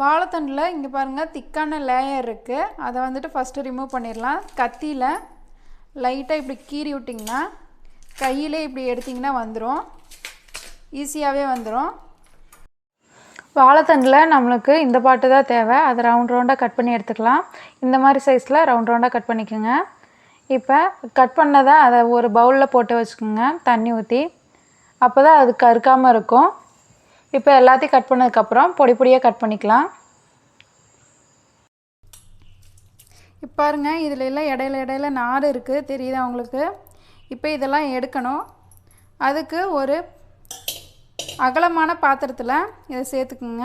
வாழைத்தண்டில் இங்கே பாருங்கள் திக்கான லேயர் இருக்குது. அதை வந்துட்டு ஃபஸ்ட்டு ரிமூவ் பண்ணிடலாம். கத்தியில் லைட்டாக இப்படி கீறி விட்டிங்கன்னா கையிலே இப்படி எடுத்திங்கன்னா வந்துடும், ஈஸியாகவே வந்துடும். வாழைத்தண்டில் நம்மளுக்கு இந்த பாட்டு தான் தேவை. அதை ரவுண்ட் ரவுண்டாக கட் பண்ணி எடுத்துக்கலாம். இந்த மாதிரி சைஸில் ரவுண்ட் ரவுண்டாக கட் பண்ணிக்கோங்க. இப்போ கட் பண்ணதை அதை ஒரு பவுலில் போட்டு வச்சுக்கோங்க தண்ணி ஊற்றி. அப்போ தான் அது கருக்காமல் இருக்கும். இப்போ எல்லாத்தையும் கட் பண்ணதுக்கப்புறம் பொடி பொடியாக கட் பண்ணிக்கலாம். இப்போ பாருங்கள், இதில் எல்லாம் இடையில நார் இருக்குது, தெரியுதா உங்களுக்கு? இப்போ இதெல்லாம் எடுக்கணும். அதுக்கு ஒரு அகலமான பாத்திரத்தில் இதை சேர்த்துக்குங்க.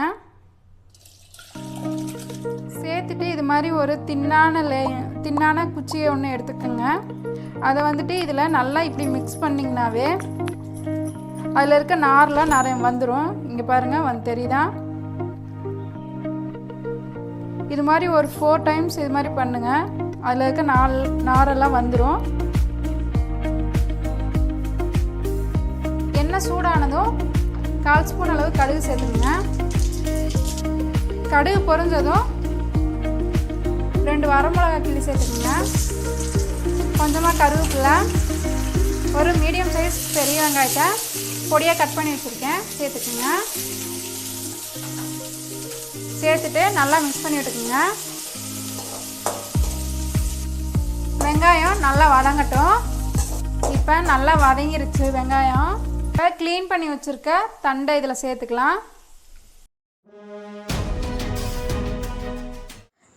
சேர்த்துட்டு இது மாதிரி ஒரு தின்னான குச்சியை ஒன்று எடுத்துக்கோங்க. அதை வந்துட்டு இதில் நல்லா இப்படி மிக்ஸ் பண்ணிங்கனாவே அதில் இருக்க நார்லாம் நிறைய வந்துடும். இங்கே பாருங்கள், தெரியுதா? இது மாதிரி ஒரு 4 டைம்ஸ் இது மாதிரி பண்ணுங்கள். அதில் இருக்க நாரெல்லாம் வந்துடும். எண்ணெய் சூடானதும் 1/4 ஸ்பூன் அளவு கடுகு சேர்த்துக்குங்க. கடுகு பொரிஞ்சதும் 2 வரமிளகாய் கிள்ளி சேர்த்துக்குங்க. கொஞ்சமாக கருவேப்பிலை, ஒரு மீடியம் சைஸ் பெரிய வெங்காயத்தை பொடியாக கட் பண்ணி வச்சுருக்கேன், சேர்த்துக்குங்க. சேர்த்துட்டு நல்லா மிக்ஸ் பண்ணி விட்டுக்குங்க. வெங்காயம் நல்லா வதங்கட்டும். இப்போ நல்லா வதங்கிருச்சு வெங்காயம். இப்போ க்ளீன் பண்ணி வச்சுருக்க தண்டை இதில் சேர்த்துக்கலாம்.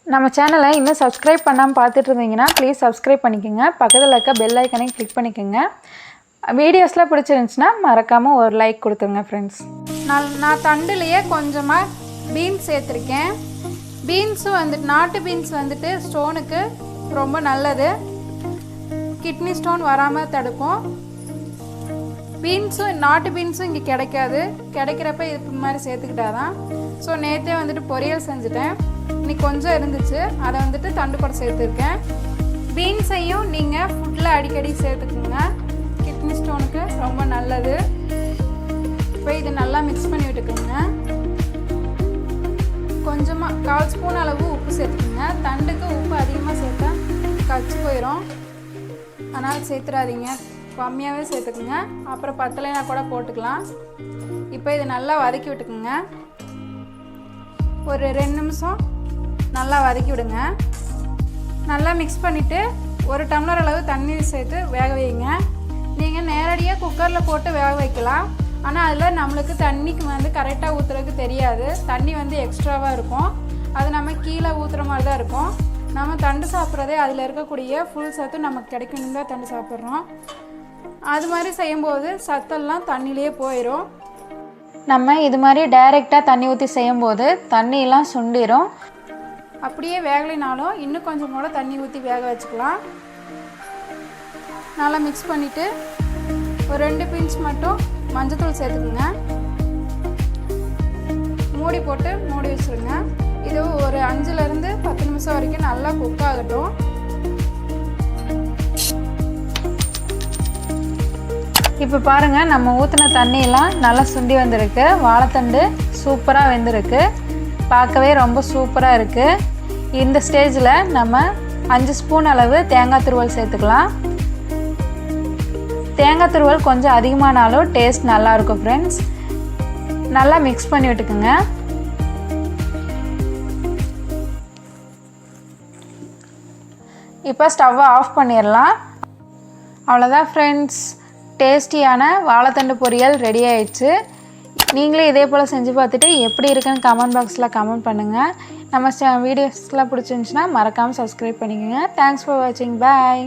நம்ம சேனலை இன்னும் சப்ஸ்கிரைப் பண்ணாமல் பார்த்துட்டு இருந்தீங்கன்னா ப்ளீஸ் சப்ஸ்கிரைப் பண்ணிக்கோங்க. பக்கத்தில் இருக்க பெல் ஐக்கனையும் கிளிக் பண்ணிக்கோங்க. வீடியோஸ்லாம் பிடிச்சிருந்துச்சுன்னா மறக்காமல் ஒரு லைக் கொடுத்துருங்க ஃப்ரெண்ட்ஸ். நான் தண்டுலேயே கொஞ்சமாக பீன்ஸ் சேர்த்துருக்கேன். பீன்ஸும் வந்துட்டு நாட்டு பீன்ஸ் வந்துட்டு ஸ்டோனுக்கு ரொம்ப நல்லது. கிட்னி ஸ்டோன் வராமல் தடுக்கும். நாட்டு பீன்ஸும் இங்கே கிடைக்கிறப்ப இது மாதிரி சேர்த்துக்கிட்டாதான். ஸோ நேற்றே வந்துட்டு பொரியல் செஞ்சுட்டேன். இன்னைக்கு கொஞ்சம் இருந்துச்சு, அதை வந்துட்டு தண்டு கூட சேர்த்துருக்கேன். பீன்ஸையும் நீங்கள் ஃபுட்டில் அடிக்கடி சேர்த்துக்குங்க, கிட்னி ஸ்டோனுக்கு ரொம்ப நல்லது. இப்போ இதை நல்லா மிக்ஸ் பண்ணி விட்டுக்குங்க. கொஞ்சமாக 1/4 ஸ்பூன் அளவு உப்பு சேர்த்துக்குங்க. தண்டுக்கு உப்பு அதிகமாக சேர்த்தா கச்சு போயிடும், அதனால் சேர்த்துடாதீங்க, கம்மியாகவே சேர்த்துக்குங்க. அப்புறம் பத்தலைனா கூட போட்டுக்கலாம். இப்போ இதை நல்லா வதக்கி விட்டுக்குங்க. ஒரு 2 நிமிஷம் நல்லா வதக்கி விடுங்க. நல்லா மிக்ஸ் பண்ணிவிட்டு 1 டம்ளர் அளவு தண்ணி சேர்த்து வேக வைங்க. நீங்கள் நேரடியாக குக்கரில் போட்டு வேக வைக்கலாம். ஆனால் அதில் நம்மளுக்கு தண்ணிக்கு வந்து கரெக்டாக ஊற்றுறதுக்கு தெரியாது. தண்ணி வந்து எக்ஸ்ட்ராவாக இருக்கும். அது நம்ம கீழே ஊற்றுற மாதிரி தான் இருக்கும். நம்ம தண்டு சாப்பிட்றதே அதில் இருக்கக்கூடிய ஃபுல் சத்து நமக்கு கிடைக்கணும் தான் தண்டு சாப்பிட்றோம். அது மாதிரி செய்யும்போது சத்தெல்லாம் தண்ணியிலே போயிடும். நம்ம இது மாதிரி டைரெக்டாக தண்ணி ஊற்றி செய்யும்போது தண்ணியெல்லாம் சுண்டிடும். அப்படியே வேகலைனாலும் இன்னும் கொஞ்சம் கூட தண்ணி ஊற்றி வேக வச்சுக்கலாம். நல்லா மிக்ஸ் பண்ணிவிட்டு ஒரு 2 பிஞ்ச் மட்டும் மஞ்சத்தூள் சேர்த்துக்குங்க. மூடி போட்டு மூடி வச்சுருங்க. இது ஒரு 5லேருந்து 10 நிமிஷம் வரைக்கும் நல்லா குக் ஆகட்டும். இப்போ பாருங்கள், நம்ம ஊற்றின தண்ணியெல்லாம் நல்லா சுண்டி வந்திருக்கு. வாழைத்தண்டு சூப்பராக வெந்திருக்கு. பார்க்கவே ரொம்ப சூப்பராக இருக்குது. இந்த ஸ்டேஜில் நம்ம 5 ஸ்பூன் அளவு தேங்காய் துருவல் சேர்த்துக்கலாம். தேங்காய் துருவல் கொஞ்சம் அதிகமானாலும் டேஸ்ட் நல்லாயிருக்கும் ஃப்ரெண்ட்ஸ். நல்லா மிக்ஸ் பண்ணி விட்டுக்குங்க. இப்போ ஸ்டவ்வை ஆஃப் பண்ணிடலாம். அவ்வளோதான் ஃப்ரெண்ட்ஸ், டேஸ்டியான வாழைத்தண்டு பொரியல் ரெடி ஆயிடுச்சு. நீங்களே இதே போல் செஞ்சு பார்த்துட்டு எப்படி இருக்குன்னு கமெண்ட் பாக்ஸில் கமெண்ட் பண்ணுங்கள். நம்ம வீடியோஸ்லாம் பிடிச்சிருந்துச்சுன்னா மறக்காமல் சப்ஸ்கிரைப் பண்ணிக்கோங்க. தேங்க்ஸ் ஃபார் வாட்சிங். பாய்.